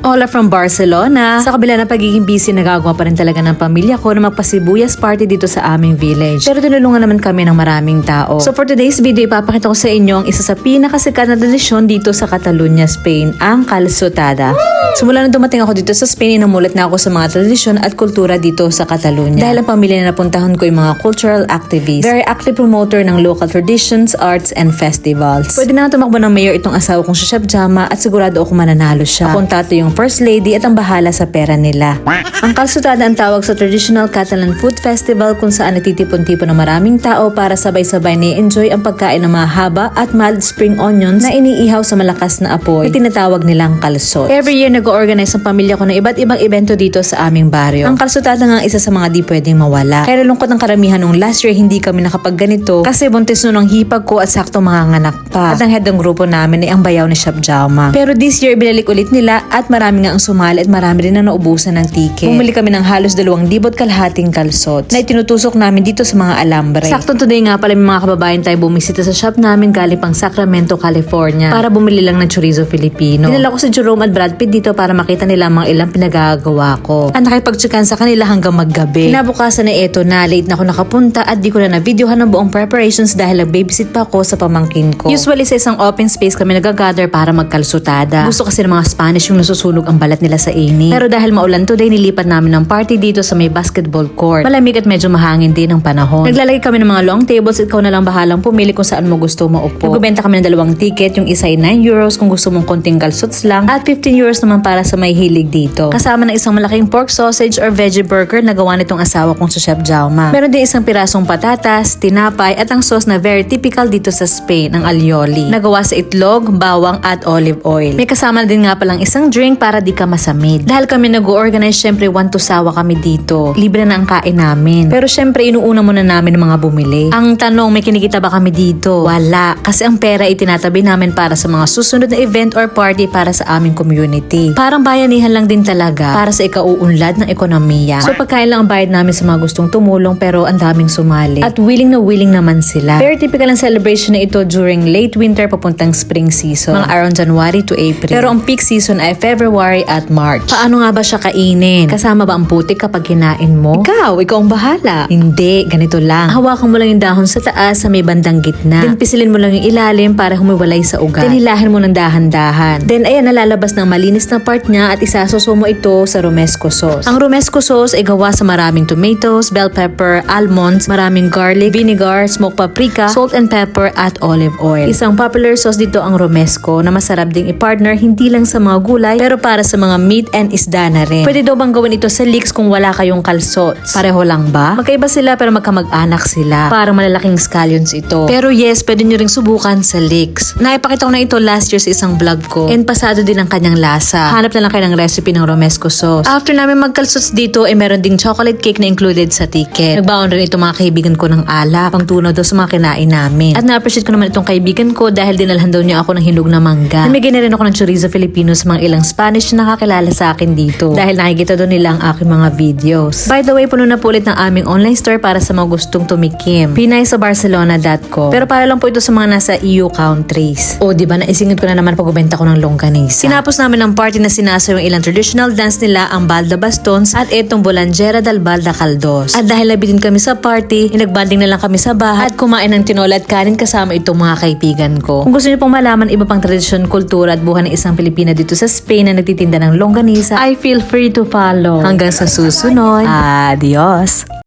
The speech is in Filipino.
Hola from Barcelona. Sa kabila ng pagiging busy, nagagawa pa rin talaga ng pamilya ko na magpasibuyas party dito sa aming village. Pero tinulungan naman kami ng maraming tao. So for today's video, ipapakita ko sa inyo ang isa sa pinakasikat na tradisyon dito sa Catalunya, Spain, ang calçotada. Simula nang dumating ako dito sa Spain, inamulat na ako sa mga tradisyon at kultura dito sa Catalunya. Dahil ang pamilya na napuntahan ko yung mga cultural activists. Very active promoter ng local traditions, arts, and festivals. Pwede na tumakbo ng mayor itong asawa kong si Chef Jama at sigurado ako mananalo siya. Akong tato yung first lady at ang bahala sa pera nila. Ang calçotada ang tawag sa traditional Catalan food festival kung saan nagtitipon-tipon ng maraming tao para sabay-sabay na-enjoy ang pagkain ng mahaba at mild spring onions na iniihaw sa malakas na apoy na tinatawag nilang calçot. Every year nag-organize ang pamilya ko ng iba't ibang evento dito sa aming baryo. Ang calçotada nga isa sa mga di pwedeng mawala. Kaya nalungkot ang karamihan nung last year hindi kami nakapagganito kasi buntis nun ang hipag ko at sakto manganganak pa. At ang head ng grupo namin ay ang bayaw ni Chef Jama. Pero this year binalik ulit nila at marami nga ang sumali at marami rin na naubusan ng ticket. Bumili kami ng halos 2,000 kalahating calçots na itinutusok namin dito sa mga alambre. Sakto today nga pala may mga kababayan tayo bumisita sa shop namin galing pang Sacramento, California para bumili lang ng chorizo Filipino. Dinala ko si Jerome at Brad Pitt dito para makita nila mga ilang pinagagawa ko. At nakipagtsakan sa kanila hanggang maggabi. Kinabukasan na eto na late na ako nakapunta at di ko na na-videohan ng buong preparations dahil nag-babysit pa ako sa pamangkin ko. Usually sa isang open space kami nag-gather para magkalsutada. Gusto kasi ng mga Spanish yung nasusunog ang balat nila sa init. Pero dahil maulan today, nilipat namin ng party dito sa may basketball court. Malamig at medyo mahangin din ang panahon. Naglalagay kami ng mga long tables at ikaw na lang bahalang pumili kung saan mo gusto maupo. Nagbebenta kami ng 2 ticket, yung isa ay 9 euros kung gusto mong konting calçots lang at 15 euros naman para sa may hilig dito. Kasama ng isang malaking pork sausage or veggie burger na gawa nitong asawa kong si Chef Jama. Meron din isang pirasong patatas, tinapay at ang sauce na very typical dito sa Spain, ang alioli. Nagawa sa itlog, bawang at olive oil. May kasama din nga palang isang drink para di ka masamid. Dahil kami nag-organize, syempre 1 to sawa kami dito. Libre na ang kain namin. Pero syempre inuuna muna namin ng mga bumili. Ang tanong, may kinikita ba kami dito? Wala. Kasi ang pera itinatabi namin para sa mga susunod na event or party para sa aming community. Parang bayanihan lang din talaga para sa ikauunlad ng ekonomiya. So pagkain lang ang bayad namin sa mga gustong tumulong pero ang daming sumali. At willing naman sila. Very typical ang celebration na ito during late winter papuntang spring season. Mga around January to April. Pero ang peak season ay February at March. Paano nga ba siya kainin? Kasama ba ang putik kapag kinain mo? Ikaw ang bahala. Hindi, ganito lang. Hawakan mo lang yung dahon sa taas sa may bandang gitna. Then pisilin mo lang yung ilalim para humiwalay sa ugat. Then hilahin mo ng dahan-dahan. Then ayan, nalalabas ng malinis na part niya at isasoso mo ito sa romesco sauce. Ang romesco sauce ay gawa sa maraming tomatoes, bell pepper, almonds, maraming garlic, vinegar, smoked paprika, salt and pepper at olive oil. Isang popular sauce dito ang romesco na masarap ding i-partner hindi lang sa mga gulay pero para sa mga meat and isda na rin. Pwede daw bang gawin ito sa leeks kung wala kayong calçots? Pareho lang ba? Magkaiba sila pero magkamag-anak sila. Parang malalaking scallions ito. Pero yes, pwede nyo ring subukan sa leeks. Naipakita ko na ito last year sa isang vlog ko. And pasado din ang kanyang lasa. Hanap na lang kayo ng recipe ng romesco sauce. After namin mag-calçots dito, ay meron ding chocolate cake na included sa ticket. Nagbaon rin ito mga kaibigan ko ng alak, pang tunaw daw sa mga kinain namin. At na-appreciate ko naman itong kaibigan ko dahil dinalhan daw niya ako ng hinog na mangga. Namigay na rin ako ng chorizo Filipino sa mga ilang Spanish na nakakilala sa akin dito dahil nakikita doon nila ang aking mga videos. By the way, puno na po ulit ng aming online store para sa mga gustong tumikim. pinaysabarcelona.com. Pero para lang po ito sa mga nasa EU countries. O diba, naisingit ko na naman pagbenta ko ng longganisa. Tinapos namin ang party na sinasayaw yung ilang traditional dance nila, ang balda bastons at itong Bolanjera del Balda Caldos. At dahil nabitin kami sa party, nagbanding na lang kami sa bahay at kumain ng tinola at kanin kasama itong mga kaibigan ko. Kung gusto niyo pong malaman iba pang tradisyon, kultura at buhay ng isang Pilipina dito sa Spain na nagtitinda ng longganisa, I feel free to follow. Hanggang sa susunod. Adios!